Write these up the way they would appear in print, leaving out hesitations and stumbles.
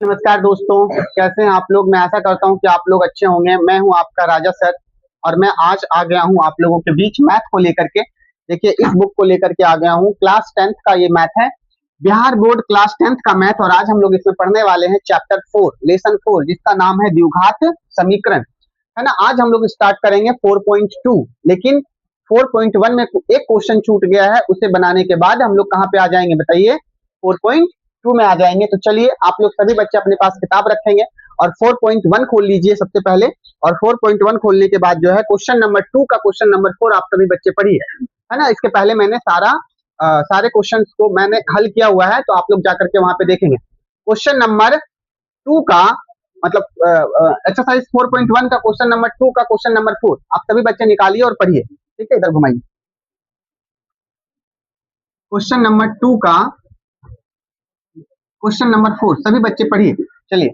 नमस्कार दोस्तों, कैसे हैं आप लोग। मैं आशा करता हूं कि आप लोग अच्छे होंगे। मैं हूं आपका राजा सर और मैं आज आ गया हूं आप लोगों के बीच मैथ को लेकर के। देखिए, इस बुक को लेकर के आ गया हूं। क्लास 10th का ये मैथ है, बिहार बोर्ड क्लास 10th का मैथ। और आज हम लोग इसमें पढ़ने वाले हैं चैप्टर 4 लेसन 4, जिसका नाम है द्विघात समीकरण, है ना। आज हम लोग स्टार्ट करेंगे 4.2, लेकिन 4.1 में एक क्वेश्चन छूट गया है। उसे बनाने के बाद हम लोग कहाँ पे आ जाएंगे बताइए, 4.2 में आ जाएंगे। तो चलिए, आप लोग सभी बच्चे अपने पास किताब रखेंगे और 4.1 खोल लीजिए सबसे पहले। और 4.1 खोलने के बाद जो है क्वेश्चन नंबर 2 का क्वेश्चन नंबर 4 आप सभी बच्चे पढ़िए, है ना। इसके पहले मैंने सारे क्वेश्चंस को मैंने हल किया हुआ है, तो आप लोग जाकर के वहां पे देखेंगे। क्वेश्चन नंबर 2 का मतलब एक्सरसाइज 4.1 का क्वेश्चन नंबर 2 का क्वेश्चन नंबर 4 आप सभी बच्चे निकालिए और पढ़िए। ठीक है, इधर घुमाइए। क्वेश्चन नंबर 2 का क्वेश्चन नंबर 4 सभी बच्चे पढ़िए। चलिए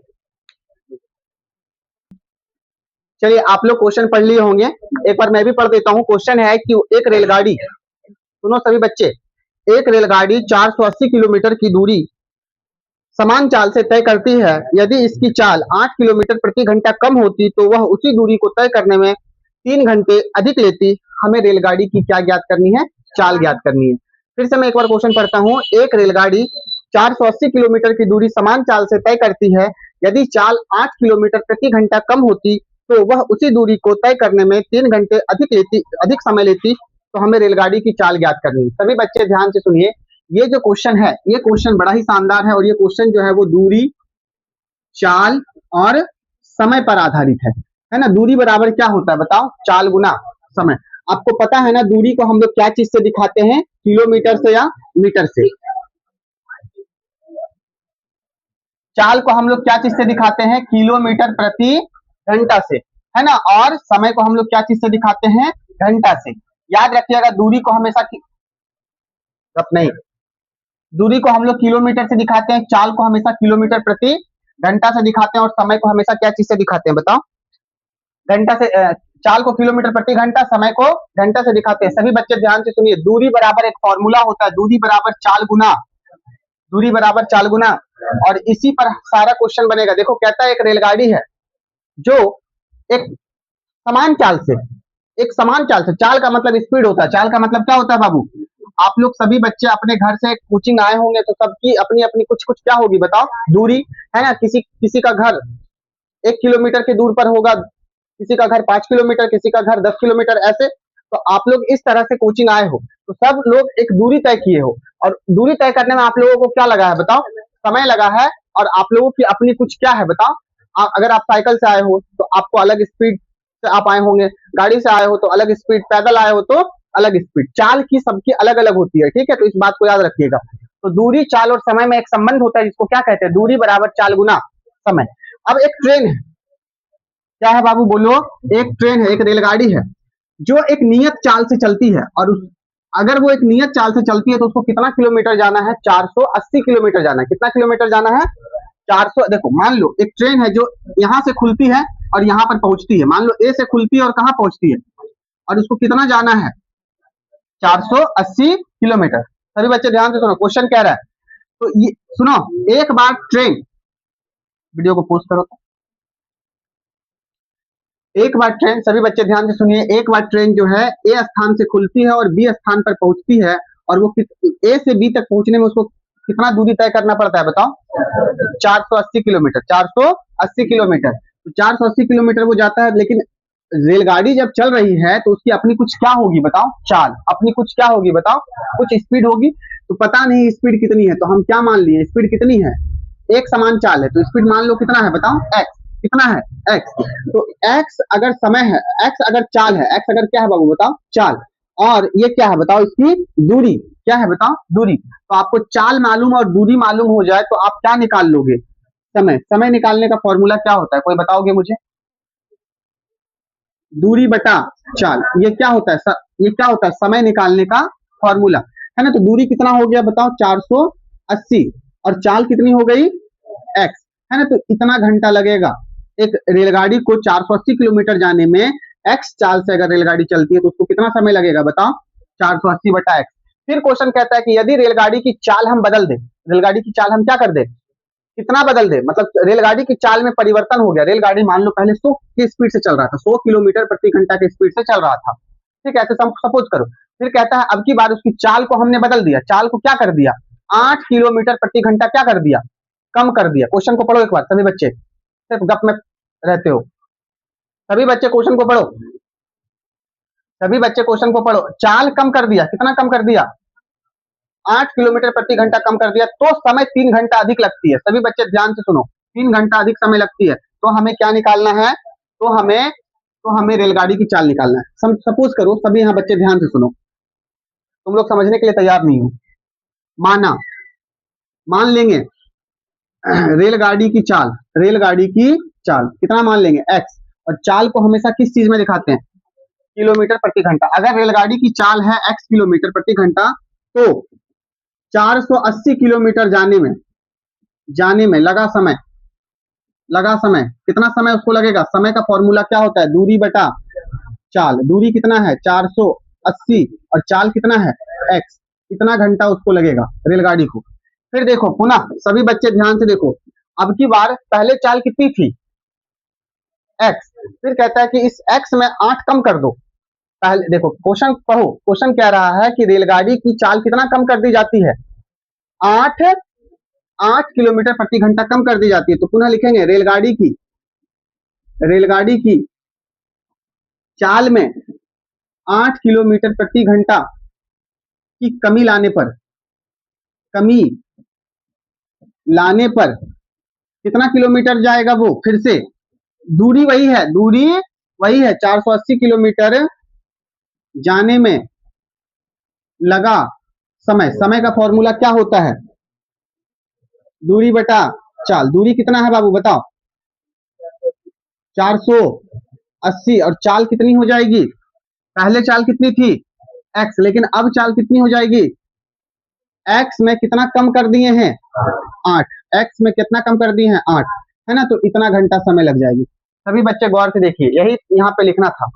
चलिए, आप लोग क्वेश्चन पढ़ लिए होंगे, एक बार मैं भी पढ़ देता हूँ। क्वेश्चन है कि एक रेलगाड़ी, सुनो सभी बच्चे, एक रेलगाड़ी 480 किलोमीटर की दूरी समान चाल से तय करती है। यदि इसकी चाल 8 किलोमीटर प्रति घंटा कम होती तो वह उसी दूरी को तय करने में 3 घंटे अधिक लेती। हमें रेलगाड़ी की क्या ज्ञात करनी है? चाल ज्ञात करनी है। फिर से मैं एक बार क्वेश्चन पढ़ता हूँ। एक रेलगाड़ी 480 किलोमीटर की दूरी समान चाल से तय करती है। यदि चाल 8 किलोमीटर प्रति घंटा कम होती तो वह उसी दूरी को तय करने में 3 घंटे अधिक समय लेती। तो हमें रेलगाड़ी की चाल ज्ञात करनी है। सभी बच्चे ध्यान से सुनिए, ये जो क्वेश्चन है, ये क्वेश्चन बड़ा ही शानदार है। और ये क्वेश्चन जो है वो दूरी, चाल और समय पर आधारित है ना। दूरी बराबर क्या होता है बताओ? चाल गुना समय। आपको पता है ना, दूरी को हम लोग क्या चीज से दिखाते हैं? किलोमीटर से या मीटर से। चाल को हम लोग क्या चीज से दिखाते हैं? किलोमीटर प्रति घंटा से, है ना। और समय को हम लोग क्या चीज से दिखाते हैं? घंटा से। याद रखिएगा, दूरी को हमेशा नहीं, दूरी को हम लोग किलोमीटर से दिखाते हैं, चाल को हमेशा किलोमीटर प्रति घंटा से दिखाते हैं, और समय को हमेशा क्या चीज से दिखाते हैं बताओ? घंटा से। चाल को किलोमीटर प्रति घंटा, समय को घंटा से दिखाते हैं। सभी बच्चे ध्यान से सुनिए, दूरी बराबर एक फॉर्मूला होता है, दूरी बराबर चाल गुना, दूरी बराबर चाल गुना। और इसी पर सारा क्वेश्चन बनेगा। देखो, कहता है एक रेलगाड़ी है जो एक समान चाल से, एक समान चाल से, चाल का मतलब स्पीड होता है। चाल का मतलब क्या होता है बाबू? आप लोग सभी बच्चे अपने घर से कोचिंग आए होंगे, तो सबकी अपनी अपनी कुछ कुछ क्या होगी बताओ? दूरी, है ना। किसी किसी का घर 1 किलोमीटर के दूर पर होगा, किसी का घर 5 किलोमीटर, किसी का घर 10 किलोमीटर, ऐसे। तो आप लोग इस तरह से कोचिंग आए हो, तो सब लोग एक दूरी तय किए हो, और दूरी तय करने में आप लोगों को क्या लगा है बताओ? समय लगा है। और आप लोगों की अपनी कुछ क्या है बताओ? अगर आप साइकिल से आए हो तो आपको अलग स्पीड से आप आए होंगे, गाड़ी से आए हो तो अलग स्पीड, पैदल आए हो तो अलग स्पीड। चाल की सबकी अलग अलग होती है, ठीक है। तो इस बात को याद रखिएगा। तो दूरी, चाल और समय में एक संबंध होता है, जिसको क्या कहते हैं? दूरी बराबर चाल गुना समय। अब एक ट्रेन है, क्या है बाबू बोलो? एक ट्रेन है, एक रेलगाड़ी है जो एक नियत चाल से चलती है। और अगर वो एक नियत चाल से चलती है तो उसको कितना किलोमीटर जाना है? 480 किलोमीटर जाना है। कितना किलोमीटर जाना है? 400। देखो, मान लो एक ट्रेन है जो यहाँ से खुलती है और यहाँ पर पहुंचती है। मान लो ए से खुलती है और कहाँ पहुंचती है, और उसको कितना जाना है? 480 किलोमीटर। सभी बच्चे ध्यान से सुनो, क्वेश्चन कह रहा है। तो ये सुनो, एक बार ट्रेन, वीडियो को पोस्ट करो। एक बार ट्रेन, सभी बच्चे ध्यान से सुनिए, एक बार ट्रेन जो है ए स्थान से खुलती है और बी स्थान पर पहुंचती है, और वो ए से बी तक पहुंचने में उसको कितना दूरी तय करना पड़ता है बताओ? 480 किलोमीटर। 480 किलोमीटर, तो 480 किलोमीटर वो जाता है। लेकिन रेलगाड़ी जब चल रही है तो उसकी अपनी कुछ क्या होगी बताओ? चाल। अपनी कुछ क्या होगी बताओ? कुछ स्पीड होगी। तो पता नहीं स्पीड कितनी है, तो हम क्या मान लिए? स्पीड कितनी है? एक समान चाल है, तो स्पीड मान लो कितना है बताओ? एक्स। कितना है? एक्स। तो एक्स अगर समय है, एक्स अगर चाल है, एक्स अगर क्या है बाबू बताओ? चाल। और ये क्या है बताओ? इसकी दूरी। क्या है बताओ? दूरी। तो आपको चाल मालूम और दूरी मालूम हो जाए तो आप क्या निकाल लोगे? समय। समय निकालने का फॉर्मूला क्या होता है, कोई बताओगे मुझे? दूरी बटा चाल। ये क्या होता है? ये क्या होता है? समय निकालने का फॉर्मूला, है ना। तो दूरी कितना हो गया बताओ? 480। और चाल कितनी हो गई? एक्स, है ना। तो इतना घंटा लगेगा एक रेलगाड़ी को 480 किलोमीटर जाने में। एक्स चाल से अगर रेलगाड़ी चलती है तो उसको कितना समय लगेगा बताओ? 480 बटा एक्स। फिर क्वेश्चन कहता है कि यदि रेलगाड़ी की चाल हम बदल दें, रेलगाड़ी की चाल हम क्या कर दें? कितना बदल दे, मतलब रेलगाड़ी की चाल में परिवर्तन हो गया। रेलगाड़ी मान लो पहले 100 की स्पीड से चल रहा था, 100 किलोमीटर प्रति घंटा की स्पीड से चल रहा था, ठीक है, ऐसे सपोज करो। फिर कहता है अब की बार उसकी चाल को हमने बदल दिया, चाल को क्या कर दिया, 8 किलोमीटर प्रति घंटा क्या कर दिया, कम कर दिया। क्वेश्चन को पढ़ो एक बार सभी बच्चे, सिर्फ गप में रहते हो। सभी बच्चे क्वेश्चन को पढ़ो, सभी बच्चे क्वेश्चन को पढ़ो। चाल कम कर दिया, कितना कम कर दिया, 8 किलोमीटर प्रति घंटा कम कर दिया, तो समय 3 घंटा अधिक लगती है। सभी बच्चे ध्यान से सुनो, 3 घंटा अधिक समय लगती है, तो हमें क्या निकालना है, तो हमें रेलगाड़ी की चाल निकालना है। सपोज करो, सभी यहाँ बच्चे ध्यान से सुनो, तुम लोग समझने के लिए तैयार नहीं हो। मान लेंगे रेलगाड़ी की चाल कितना मान लेंगे, x, और चाल को हमेशा किस चीज में दिखाते हैं, किलोमीटर प्रति घंटा। अगर रेलगाड़ी की चाल है x किलोमीटर प्रति घंटा, तो 480 किलोमीटर जाने में लगा समय कितना समय उसको लगेगा। समय का फॉर्मूला क्या होता है, दूरी बटा चाल। दूरी कितना है 480 और चाल कितना है x, कितना घंटा उसको लगेगा रेलगाड़ी को। फिर देखो पुनः सभी बच्चे ध्यान से देखो, अब की बार पहले चाल कितनी थी x, फिर कहता है कि इस x में 8 कम कर दो। पहले देखो क्वेश्चन पढ़ो, क्वेश्चन कह रहा है कि रेलगाड़ी की चाल कितना कम कर दी जाती है, 8 किलोमीटर प्रति घंटा कम कर दी जाती है। तो पुनः लिखेंगे रेलगाड़ी की चाल में 8 किलोमीटर प्रति घंटा की कमी लाने पर कितना किलोमीटर जाएगा वो, फिर से दूरी वही है 480 किलोमीटर जाने में लगा समय का फॉर्मूला क्या होता है, दूरी बटा चाल। दूरी कितना है बाबू बताओ, 480, और चाल कितनी हो जाएगी, पहले चाल कितनी थी x, लेकिन अब चाल कितनी हो जाएगी, x में कितना कम कर दिए हैं 8, x में कितना कम कर दिए हैं 8, है ना, तो इतना घंटा समय लग जाएगी। सभी बच्चे गौर से देखिए, यही यहाँ पे लिखना था।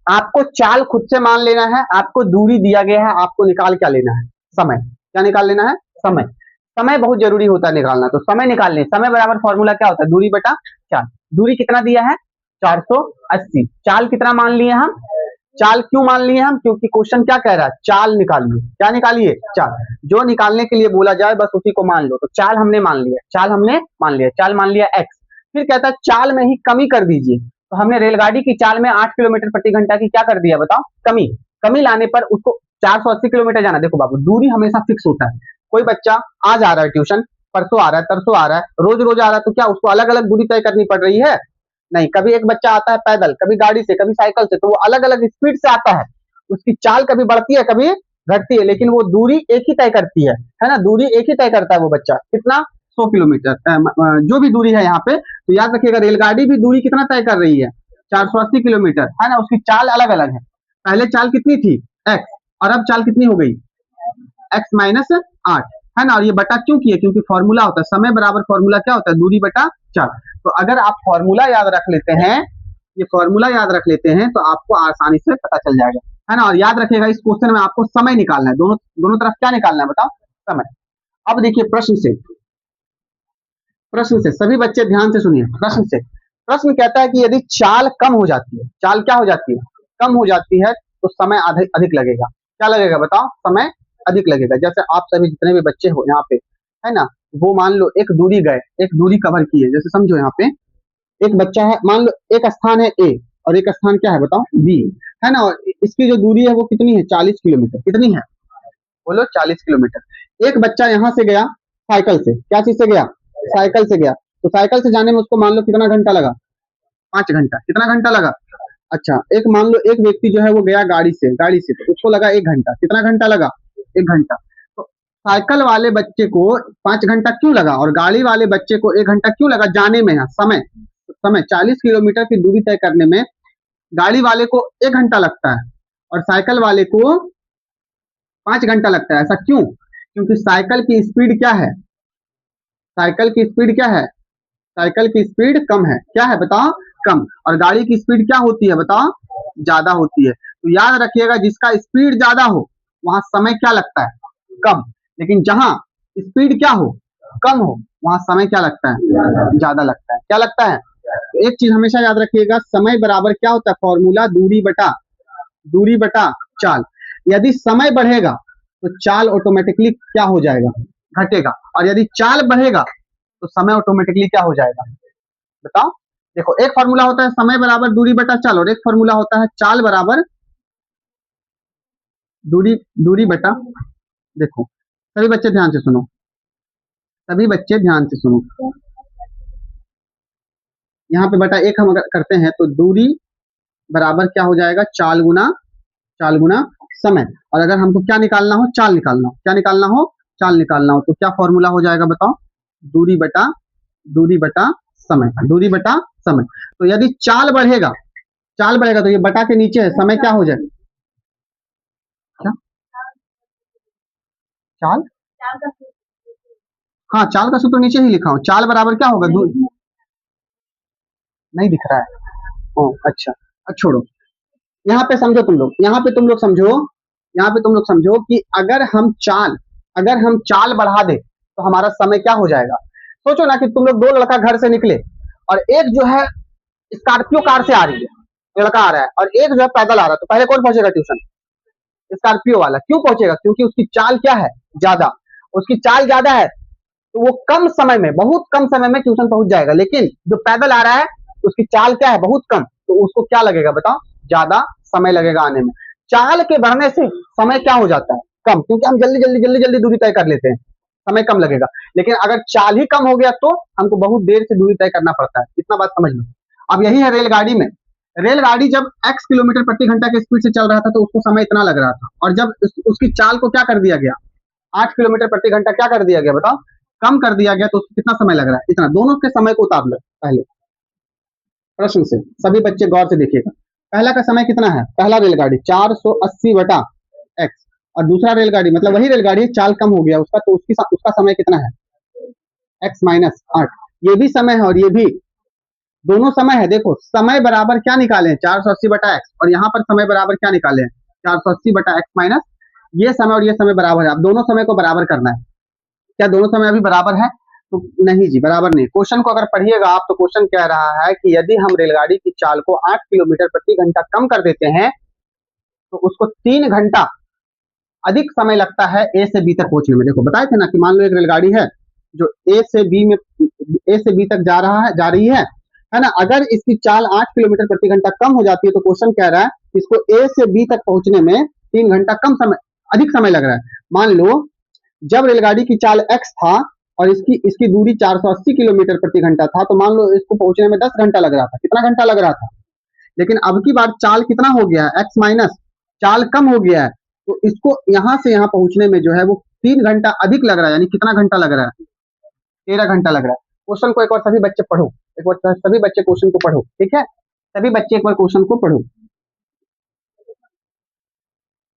आपको चाल खुद से मान लेना है, आपको दूरी दिया गया है, आपको निकाल क्या लेना है, समय। क्या निकाल लेना है, समय बहुत जरूरी होता है निकालना। तो समय निकाल लें, समय बराबर फॉर्मूला क्या होता है, दूरी बटा चाल। दूरी कितना दिया है 480, चाल कितना मान लिए हम, चाल क्यों मान लिए हम, क्योंकि क्वेश्चन क्या कह रहा है, चाल निकालिए। क्या निकालिए, चाल। जो निकालने के लिए बोला जाए बस उसी को मान लो। तो चाल हमने मान लिया, चाल मान लिया x। फिर कहता है चाल में ही कमी कर दीजिए। तो हमने रेलगाड़ी की चाल में 8 किलोमीटर प्रति घंटा की क्या कर दिया बताओ, कमी लाने पर उसको 480 किलोमीटर जाना। देखो बाबू, दूरी हमेशा फिक्स होता है। कोई बच्चा आज आ रहा है ट्यूशन, परसों आ रहा है, तरसों आ रहा है, रोज रोज आ रहा है, तो क्या उसको अलग अलग दूरी तय करनी पड़ रही है, नहीं। कभी एक बच्चा आता है पैदल, कभी गाड़ी से, कभी साइकिल से, तो वो अलग अलग स्पीड से आता है, उसकी चाल कभी बढ़ती है कभी घटती है, लेकिन वो दूरी एक ही तय करती है ना, दूरी एक ही तय करता है वो बच्चा, कितना 100 किलोमीटर जो भी दूरी है यहाँ पे। तो याद रखिएगा रेलगाड़ी भी दूरी कितना तय कर रही है, 480 किलोमीटर, है ना, उसकी चाल अलग अलग है। पहले चाल कितनी थी x, और अब चाल कितनी हो गई x माइनस 8, है ना। और ये बटा क्यों किया, क्योंकि फॉर्मूला होता है समय बराबर फॉर्मूला क्या होता है, दूरी बटा चाल। तो अगर आप फॉर्मूला याद रख लेते हैं, ये फॉर्मूला याद रख लेते हैं, तो आपको आसानी से पता चल जाएगा, है ना। और याद रखिएगा इस क्वेश्चन में आपको समय निकालना है, दोनों तरफ क्या निकालना है बताओ, समय। अब देखिए प्रश्न से सभी बच्चे ध्यान से सुनिए। प्रश्न कहता है कि यदि चाल कम हो जाती है, चाल क्या हो जाती है, कम हो जाती है, तो समय अधिक लगेगा। क्या लगेगा बताओ, समय अधिक लगेगा। जैसे आप सभी जितने भी बच्चे हो यहाँ पे, है ना, वो मान लो एक दूरी गए, एक दूरी कवर की है। जैसे समझो यहाँ पे एक बच्चा है, मान लो एक स्थान है A और एक स्थान क्या है बताओ B, है ना, और इसकी जो दूरी है वो कितनी है 40 किलोमीटर, कितनी है बोलो 40 किलोमीटर। एक बच्चा यहाँ से गया साइकिल से, क्या चीज से गया, साइकिल से गया, तो साइकिल से जाने में उसको मान लो कितना घंटा लगा, 5 घंटा। कितना घंटा लगा, अच्छा। एक मान लो एक व्यक्ति जो है वो गया गाड़ी से, तो उसको लगा 1 घंटा। कितना घंटा लगा, 1 घंटा। तो साइकिल वाले बच्चे को 5 घंटा क्यों लगा और गाड़ी वाले बच्चे को 1 घंटा क्यों लगा जाने में, समय 40 किलोमीटर की दूरी तय करने में गाड़ी वाले को 1 घंटा लगता है और साइकिल वाले को 5 घंटा लगता है। ऐसा क्यों, क्योंकि साइकिल की स्पीड क्या है, साइकिल की स्पीड कम है। क्या है बताओ, कम। और गाड़ी की स्पीड क्या होती है बताओ, ज्यादा होती है। तो याद रखिएगा जिसका स्पीड ज्यादा हो वहां समय क्या लगता है, कम। लेकिन जहां स्पीड क्या हो, कम हो वहां समय क्या लगता है, ज्यादा लगता है। क्या लगता है? तो एक चीज हमेशा याद रखिएगा, समय बराबर क्या होता है, फॉर्मूला दूरी बटा चाल। यदि समय बढ़ेगा तो चाल ऑटोमेटिकली क्या हो जाएगा, घटेगा, और यदि चाल बढ़ेगा तो समय ऑटोमेटिकली क्या हो जाएगा, बताओ। देखो, एक फॉर्मूला होता है समय बराबर दूरी बटा चाल, और एक फॉर्मूला होता है चाल बराबर दूरी दूरी बटा। देखो सभी बच्चे ध्यान से सुनो, सभी बच्चे ध्यान से सुनो। यहाँ पे बटा एक हम अगर करते हैं तो दूरी बराबर क्या हो जाएगा, चाल गुना समय। और अगर हमको क्या निकालना हो, चाल निकालना हो, क्या निकालना हो, चाल निकालना हो, तो क्या फॉर्मूला हो जाएगा बताओ, दूरी बटा दूरी बटा समय। तो यदि चाल बढ़ेगा तो ये बटा के नीचे है, समय क्या हो जाए, क्या चाल, हाँ चाल का सूत्र नीचे ही लिखा हूं, चाल बराबर क्या होगा, नहीं दिख रहा है, ओ अच्छा, अब छोड़ो। यहाँ पे समझो तुम लोग, यहाँ पे तुम लोग समझो कि अगर हम चाल बढ़ा दे तो हमारा समय क्या हो जाएगा। सोचो ना कि तुम लोग, दो लड़का घर से निकले और एक जो है स्कॉर्पियो कार से आ रही है, लड़का आ रहा है, और एक जो है पैदल आ रहा है, तो पहले कौन पहुंचेगा ट्यूशन, स्कॉर्पियो वाला। क्यों पहुंचेगा, क्योंकि उसकी चाल क्या है, ज्यादा, उसकी चाल ज्यादा है, तो वो कम समय में, बहुत कम समय में ट्यूशन पहुंच जाएगा। लेकिन जो पैदल आ रहा है उसकी चाल क्या है, बहुत कम, तो उसको क्या लगेगा बताओ, ज्यादा समय लगेगा आने में। चाल के बढ़ने से समय क्या हो जाता है, कम, क्योंकि हम जल्दी जल्दी जल्दी जल्दी दूरी तय कर लेते हैं, समय कम लगेगा। लेकिन अगर चाल ही कम हो गया तो हमको बहुत देर से दूरी तय करना पड़ता है, इतना बात समझ लो। अब यही है रेलगाड़ी में, रेलगाड़ी जब x किलोमीटर प्रति घंटा के स्पीड से चल रहा था तो उसको समय इतना लग रहा था, और जब उसकी चाल को क्या कर दिया गया, 8 किलोमीटर प्रति घंटा क्या कर दिया गया बताओ, कम कर दिया गया, तो उसको कितना समय लग रहा है, इतना। दोनों के समय को उतार लो पहले प्रश्न से, सभी बच्चे गौर से देखिएगा। पहला का समय कितना है, पहला रेलगाड़ी 480 बटा एक्स, और दूसरा रेलगाड़ी मतलब वही रेलगाड़ी, चाल कम हो गया उसका, तो उसका समय कितना है, एक्स माइनस 8। ये भी समय है और ये भी, दोनों समय है। देखो समय बराबर क्या निकाले, 480 बटा एक्स, और यहाँ पर समय बराबर क्या निकाले, 480 बटा एक्स माइनस, ये समय और ये समय बराबर है। अब दोनों समय को बराबर करना है, क्या दोनों समय अभी बराबर है, तो नहीं जी, बराबर नहीं। क्वेश्चन को अगर पढ़िएगा आप तो क्वेश्चन कह रहा है कि यदि हम रेलगाड़ी की चाल को 8 किलोमीटर प्रति घंटा कम कर देते हैं तो उसको 3 घंटा अधिक समय लगता है ए से बी तक पहुंचने में। देखो बताए थे ना कि मान लो एक रेलगाड़ी है जो ए से बी तक जा रही है ना। अगर इसकी चाल 8 किलोमीटर प्रति घंटा कम हो जाती है तो क्वेश्चन कह रहा है इसको ए से बी तक पहुंचने में 3 घंटा अधिक समय लग रहा है। मान लो जब रेलगाड़ी की चाल x था और इसकी दूरी 480 किलोमीटर प्रति घंटा था, तो मान लो इसको पहुंचने में 10 घंटा लग रहा था। कितना घंटा लग रहा था, लेकिन अब की बार चाल कितना हो गया है, x माइनस, चाल कम हो गया है, तो इसको यहां से यहां पहुंचने में जो है वो 3 घंटा अधिक लग रहा है। यानी कितना घंटा लग रहा है, 13 घंटा लग रहा है। क्वेश्चन को एक बार सभी बच्चे पढ़ो, एक बार सभी बच्चे क्वेश्चन को पढ़ो, ठीक है, सभी बच्चे एक बार क्वेश्चन को पढ़ो।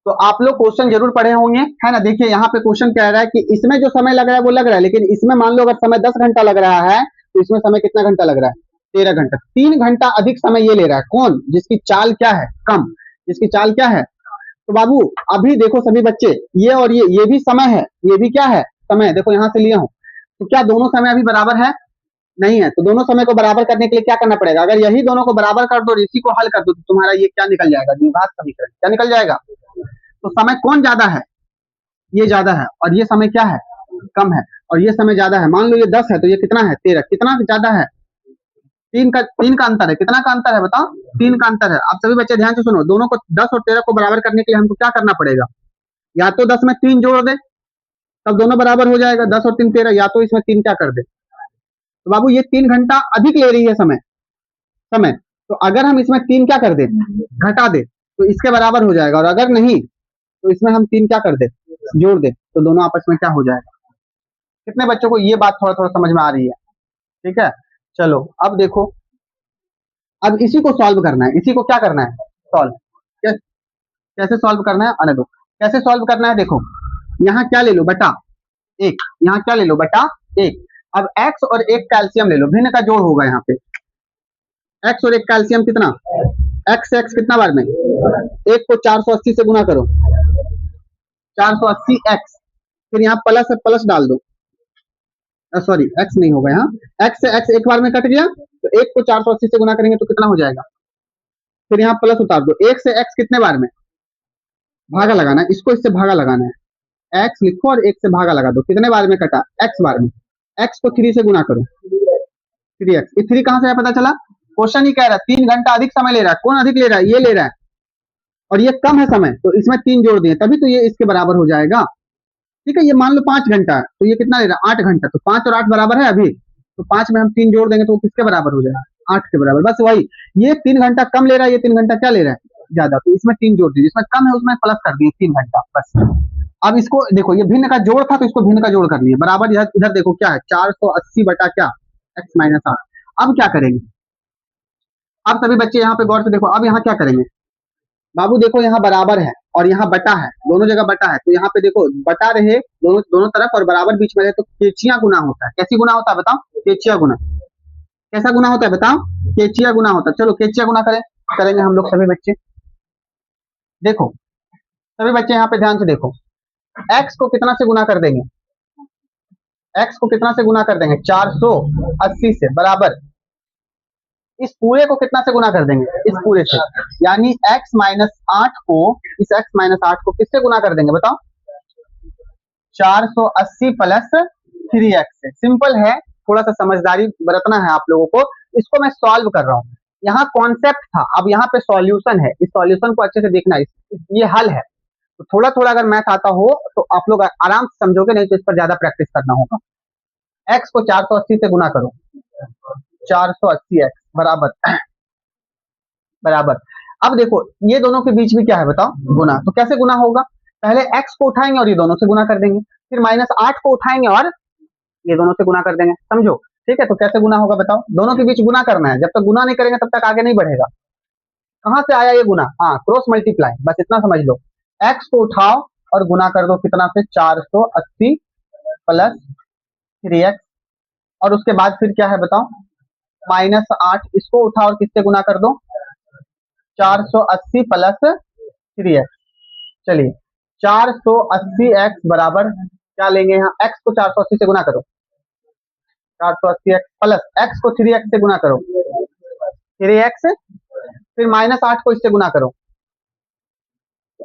तो आप लोग क्वेश्चन जरूर पढ़े होंगे, है ना। देखिए यहाँ पे क्वेश्चन कह रहा है कि इसमें जो समय लग रहा है वो लग रहा है, लेकिन इसमें मान लो अगर समय 10 घंटा लग रहा है तो इसमें समय कितना घंटा लग रहा है, 13 घंटा। 3 घंटा अधिक समय ये ले रहा है, कौन, जिसकी चाल क्या है, कम, जिसकी चाल क्या है। तो बाबू अभी देखो सभी बच्चे, ये और ये भी समय है, ये भी क्या है, समय। देखो यहाँ से लिया हूं, तो क्या दोनों समय अभी बराबर है, नहीं है। तो दोनों समय को बराबर करने के लिए क्या करना पड़ेगा, अगर यही दोनों को बराबर कर दो और इसी को हल कर दो तो तुम्हारा ये क्या निकल जाएगा, द्विघात समीकरण। क्या निकल जाएगा, तो समय कौन ज्यादा है, ये ज्यादा है, और ये समय क्या है, कम है, और ये समय ज्यादा है। मान लो ये 10 है तो ये कितना है, 13। कितना ज्यादा है, 3 का अंतर है। कितना का अंतर है बताओ, 3 का अंतर है। आप सभी बच्चे ध्यान से सुनो, दोनों को 10 और 13 को बराबर करने के लिए हमको क्या करना पड़ेगा, या तो 10 में 3 जोड़ दे तब दोनों बराबर हो जाएगा, 10 और 3 13, या तो इसमें 3 क्या कर दे। तो बाबू ये 3 घंटा अधिक ले रही है समय, तो अगर हम इसमें 3 क्या कर दे, घटा दे, तो इसके बराबर हो जाएगा। और अगर नहीं तो इसमें हम 3 क्या कर दे, जोड़ दे, तो दोनों आपस में क्या हो जाएगा। कितने बच्चों को ये बात थोड़ा थोड़ा समझ में आ रही है, ठीक है। चलो अब देखो, अब इसी को सॉल्व करना है, इसी को क्या करना है, सॉल्व। कैसे सॉल्व करना है, आने दो, कैसे सॉल्व करना है। देखो यहाँ क्या ले लो, बटा 1, यहाँ क्या ले लो, बटा 1। अब x और 1 कैल्शियम ले लो, भिन्न का जोड़ होगा यहाँ पे, x और 1 कैल्शियम कितना, x कितना बार में, 1 को 480 से गुना करो, 480x, फिर यहाँ प्लस डाल दो, सॉरी एक्स नहीं होगा यहाँ, एक्स से एक्स एक बार में कट गया, तो एक को 480 से गुना करेंगे तो कितना हो जाएगा, फिर यहाँ प्लस उतार दो, एक से एक्स कितने बार में भागा लगाना है, इसको इससे भागा लगाना है, एक्स लिखो और एक से भागा लगा दो, कितने बार में कटा, एक्स बार में, एक्स को 3 से गुना करो, 3x, ये 3 कहां से है पता चला, क्वेश्चन ही कह रहा है 3 घंटा अधिक समय ले रहा है, कौन अधिक ले रहा है, ये ले रहा है, और ये कम है समय, तो इसमें 3 जोड़ दिए तभी तो ये इसके बराबर हो जाएगा। ठीक है, ये मान लो 5 घंटा है, तो ये कितना ले रहा है, 8 घंटा, तो 5 और 8 बराबर है अभी, तो 5 में हम 3 जोड़ देंगे तो वो किसके बराबर हो जाएगा, 8 के बराबर, बस वही, ये 3 घंटा कम ले रहा है, ये 3 घंटा क्या ले रहा है ज्यादा, तो इसमें 3 जोड़ दीजिए, इसमें कम है उसमें प्लस कर दिए 3 घंटा बस। अब इसको देखो, ये भिन्न का जोड़ था तो इसको भिन्न का जोड़ कर लिए, बराबर इधर देखो क्या है, 480 बटा क्या, एक्स माइनस 8। अब क्या करेंगे, अब सभी बच्चे यहाँ पे गौर से देखो, अब यहाँ क्या करेंगे बाबू, देखो यहाँ बराबर है और यहाँ बटा है, दोनों जगह बटा है, तो यहाँ पे देखो बटा रहे दोनों दोनों तरफ और बराबर बीच में रहे तो केचिया गुना होता है, कैसी गुना होता है बताओ, केचिया गुना, कैसा गुना होता है बताओ, केचिया गुना होता है। चलो केचिया गुना करेंगे हम लोग सभी बच्चे, देखो सभी बच्चे यहाँ पे ध्यान से देखो, एक्स को कितना से गुना कर देंगे, एक्स को कितना से गुना कर देंगे, 480 से, बराबर इस पूरे को कितना से गुना कर देंगे, इस पूरे से, यानी x माइनस 8 को, इस x माइनस 8 को किससे गुना कर देंगे बताओ, 480 प्लस 3x से। सिंपल है, थोड़ा सा समझदारी बरतना है आप लोगों को, इसको मैं सॉल्व कर रहा हूँ, यहाँ कॉन्सेप्ट था, अब यहाँ पे सॉल्यूशन है, इस सॉल्यूशन को अच्छे से देखना, ये हल है, तो थोड़ा थोड़ा अगर मैथ आता हो तो आप लोग आराम से समझोगे, नहीं तो इस पर ज्यादा प्रैक्टिस करना होगा। x को 480 से गुना करो, 480x बराबर बराबर, अब देखो ये दोनों के बीच में क्या है बताओ, गुना, तो कैसे गुना होगा, पहले x को उठाएंगे और ये दोनों से गुना कर देंगे, फिर माइनस 8 को उठाएंगे और ये दोनों से गुना कर देंगे, समझो, ठीक है, तो कैसे गुना होगा बताओ, दोनों के बीच गुना करना है, जब तक गुना नहीं करेंगे तब तक आगे नहीं बढ़ेगा। कहां से आया ये गुना, हाँ क्रॉस मल्टीप्लाई, बस इतना समझ लो, x को उठाओ और गुना कर दो कितना से, 480 प्लस 3x, और उसके बाद फिर क्या है बताओ, -8, इसको उठाओ और किससे गुना कर दो, 480 प्लस 3x, चलिए 480x बराबर क्या लेंगे, यहाँ x को 480 से गुना करो, 480x प्लस x को 3x से गुना करो, 3x, फिर -8 को इससे गुना करो,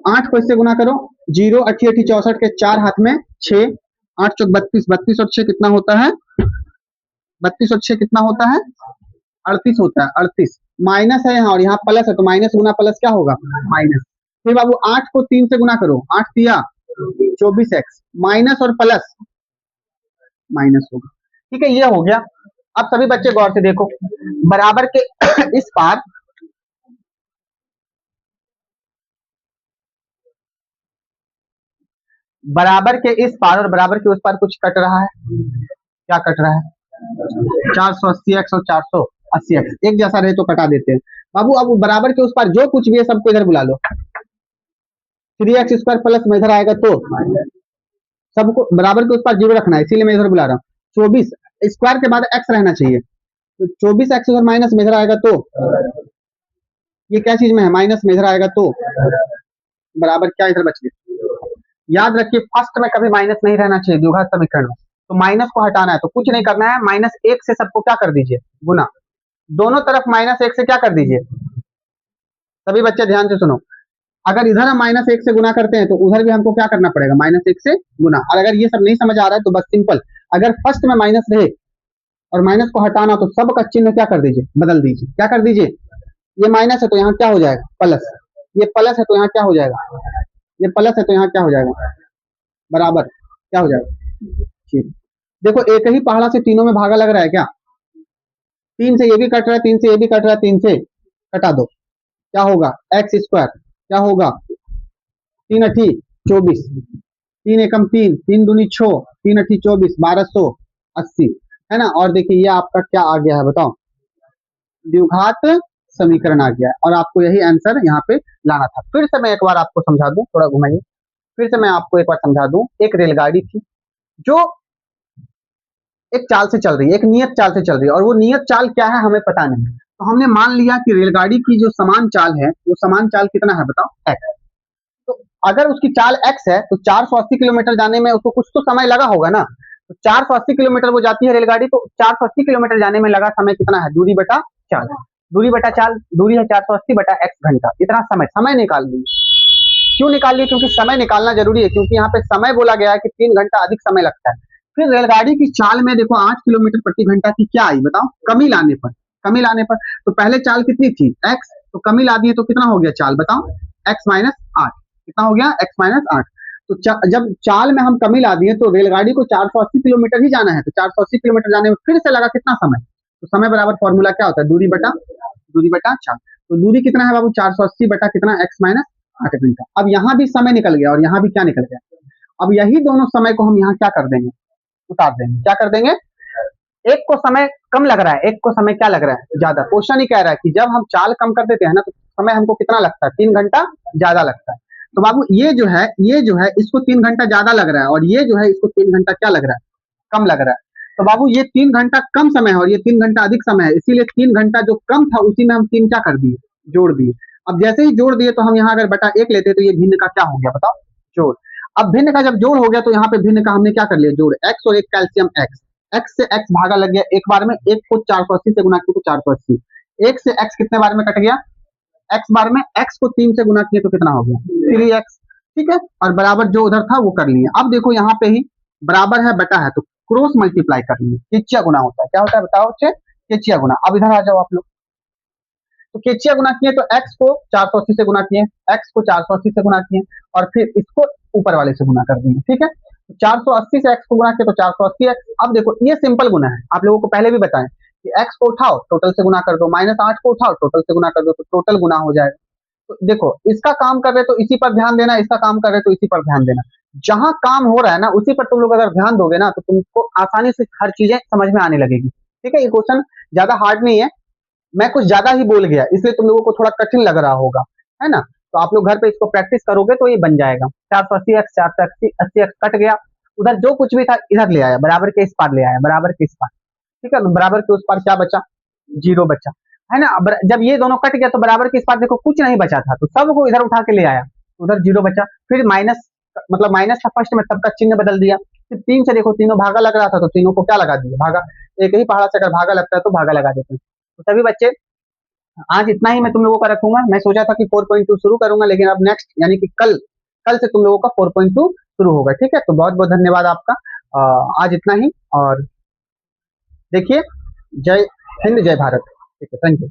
8 को इससे गुना करो, 0 8 8 64 के 4 हाथ में 6, 8 चौक 32, 32 और 6 कितना होता है, 32 और 6 कितना होता है, 38 होता है, 38, माइनस है यहाँ और यहाँ प्लस है, तो माइनस गुना प्लस क्या होगा, माइनस, फिर बाबू 8 को 3 से गुना करो, 8 दिया 24x, माइनस और प्लस माइनस होगा, ठीक है, ये हो गया। अब सभी बच्चे गौर से देखो, बराबर के इस पार, बराबर के इस पार और बराबर के उस पार कुछ कट रहा है, क्या कट रहा है, 480x और 480x एक जैसा रहे तो कटा देते हैं बाबू। अब बराबर के उस पार जो कुछ भी है सबको इधर बुला लो, 3x स्क्वायर प्लस में इधर आएगा तो सबको बराबर के उस पार 0 रखना है, इसीलिए मैं इधर बुला रहा हूँ। 24 स्क्वायर के बाद x रहना चाहिए, तो 24x उधर माइनस में इधर आएगा तो ये क्या चीज में है, माइनस में इधर आएगा तो बराबर क्या इधर बच गया। याद रखिए फर्स्ट में कभी माइनस नहीं रहना चाहिए द्विघात समीकरण में, तो माइनस को हटाना है तो कुछ नहीं करना है, -1 से सबको क्या कर दीजिए, गुना, दोनों तरफ -1 से क्या कर दीजिए, सभी बच्चे ध्यान से सुनो, अगर इधर हम -1 से गुना करते हैं तो उधर भी हमको क्या करना पड़ेगा, -1 से गुना। और अगर ये सब नहीं समझ आ रहा है तो बस सिंपल, अगर फर्स्ट में माइनस रहे और माइनस को हटाना तो सब का चिन्ह क्या कर दीजिए, बदल दीजिए, क्या कर दीजिए, ये माइनस है तो यहाँ क्या हो जाएगा, प्लस, ये प्लस है तो यहाँ क्या हो जाएगा, ये प्लस है तो यहाँ क्या हो जाएगा, बराबर क्या हो जाएगा, ठीक। देखो एक ही पहाड़ा से तीनों में भागा लग रहा है क्या, 3 से ये भी कट रहा है, 3 से ये भी कट रहा है, 3 से कटा दो, क्या होगा, एक्स स्क्वायर, क्या होगा, 3 अठी 24, 3 एकम 3, 3 दूनी 6, 3 अठी 24, 1280 है ना। और देखिए ये आपका क्या आ गया है बताओ, द्विघात समीकरण आ गया है, और आपको यही आंसर यहाँ पे लाना था। फिर से मैं एक बार आपको समझा दूं, थोड़ा घुमाइए, फिर से मैं आपको एक बार समझा दूं, एक रेलगाड़ी थी जो एक चाल से चल रही है, एक नियत चाल से चल रही है, और वो नियत चाल क्या है हमें पता नहीं, तो हमने मान लिया कि रेलगाड़ी की जो समान चाल है वो समान चाल कितना है बताओ, x। तो अगर उसकी चाल x है तो 480 किलोमीटर जाने में उसको कुछ तो समय लगा होगा ना, तो 480 किलोमीटर वो जाती है रेलगाड़ी, तो 480 किलोमीटर जाने में लगा समय कितना है, दूरी बटा चाल। दूरी बटा चाल, दूरी है 480 बटा x घंटा, इतना समय समय निकाल ली। क्यों निकाल लिए, क्योंकि समय निकालना जरूरी है, क्योंकि यहाँ पे समय बोला गया है कि 3 घंटा अधिक समय लगता है। फिर रेलगाड़ी की चाल में देखो 8 किलोमीटर प्रति घंटा की क्या आई बताओ, कमी लाने पर, कमी लाने पर। तो पहले चाल कितनी थी x, तो कमी ला दिए तो कितना हो गया चाल बताओ, x माइनस 8, कितना हो गया x माइनस 8। तो जब चाल में हम कमी ला दिए तो रेलगाड़ी को 480 किलोमीटर ही जाना है, तो 480 किलोमीटर जाने में फिर से लगा कितना समय, तो समय बराबर फॉर्मूला क्या होता है, दूरी बटा चाल। तो दूरी कितना है बाबू, 480 बटा कितना, x माइनस 8 घंटा। अब यहाँ भी समय निकल गया और यहाँ भी क्या निकल गया, अब यही दोनों समय को हम यहाँ क्या कर देंगे, उतार देंगे। क्या कर देंगे, एक को समय कम लग रहा है, एक को समय क्या लग रहा है, ज्यादा। क्वेश्चन ही कह रहा है कि जब हम चाल कम कर देते हैं ना, तो समय हमको कितना लगता है, 3 घंटा ज्यादा लगता है। तो बाबू ये जो है इसको 3 घंटा ज्यादा लग रहा है, और ये जो है इसको 3 घंटा क्या लग रहा है, कम लग रहा है। तो बाबू ये 3 घंटा कम समय है और ये 3 घंटा अधिक समय है, इसीलिए 3 घंटा जो कम था उसी में हम 3 क्या कर दिए, जोड़ दिए। अब जैसे ही जोड़ दिए तो हम यहाँ अगर बटा 1 लेते तो ये भिन्न का क्या हो गया बताओ, जोड़। अब भिन्न का जब जोड़ हो गया तो यहाँ पे भिन्न का हमने क्या कर लिया, जोड़। x और एक कैल्शियम x से x भागा लग गया एक बार में, एक को 480 से गुना किया तो 480, एक से x कितने बार में कट गया, x बार में, x को 3 से गुना किया तो कितना हो गया, 3x। ठीक है, और बराबर जो उधर था वो कर लिए। अब देखो यहाँ पे ही बराबर है बटा है, तो क्रॉस मल्टीप्लाई कर लिए, केचिया गुना होता है, क्या होता है बताओ बच्चे, केचिया गुना। अब इधर आ जाओ आप लोग, तो केचिया गुना किए तो x को 480 से गुना किए, x को 480 से गुना किए, और फिर इसको ऊपर वाले से गुना कर दिए। ठीक है, 480 से x को गुना किया तो 480x। अब देखो ये सिंपल गुना है, आप लोगों को पहले भी बताएं कि x को उठाओ टोटल से गुना कर दो, -8 को उठाओ टोटल से गुना कर दो, तो टोटल गुना हो जाएगा। तो देखो इसका काम कर रहे तो इसी पर ध्यान देना, इसका काम कर रहे तो इसी पर ध्यान देना। जहां काम हो रहा है ना उसी पर तुम लोग अगर ध्यान दोगे ना तो तुमको आसानी से हर चीजें समझ में आने लगेगी। ठीक है, ये क्वेश्चन ज्यादा हार्ड नहीं है, मैं कुछ ज्यादा ही बोल गया इसलिए तुम लोगों को थोड़ा कठिन लग रहा होगा, है ना। तो आप लोग घर पे इसको प्रैक्टिस करोगे तो ये बन जाएगा। 480x 480x कट गया, उधर जो कुछ भी था इधर ले आया, बराबर के इस पार ले आया, बराबर के इस पार। ठीक है, तो बराबर के उस पार क्या बचा, 0 बचा, है ना। जब ये दोनों कट गया तो बराबर के इस पार देखो कुछ नहीं बचा था, तो सबको इधर उठा के ले आया, उधर 0 बचा। फिर माइनस, मतलब माइनस था फर्स्ट में, सबका चिन्ह बदल दिया। फिर 3 से देखो तीनों भागा लग रहा था तो तीनों को क्या लगा दिया, भागा। एक ही पहाड़ा से अगर भागा लगता है तो भागा लगा देते हैं। तो सभी बच्चे आज इतना ही मैं तुम लोगों का रखूंगा। मैं सोचा था कि 4.2 शुरू करूंगा, लेकिन अब नेक्स्ट यानी कि कल कल से तुम लोगों का 4.2 शुरू होगा। ठीक है, तो बहुत बहुत धन्यवाद आपका। आज इतना ही, और देखिए, जय हिंद जय भारत। ठीक है, थैंक यू।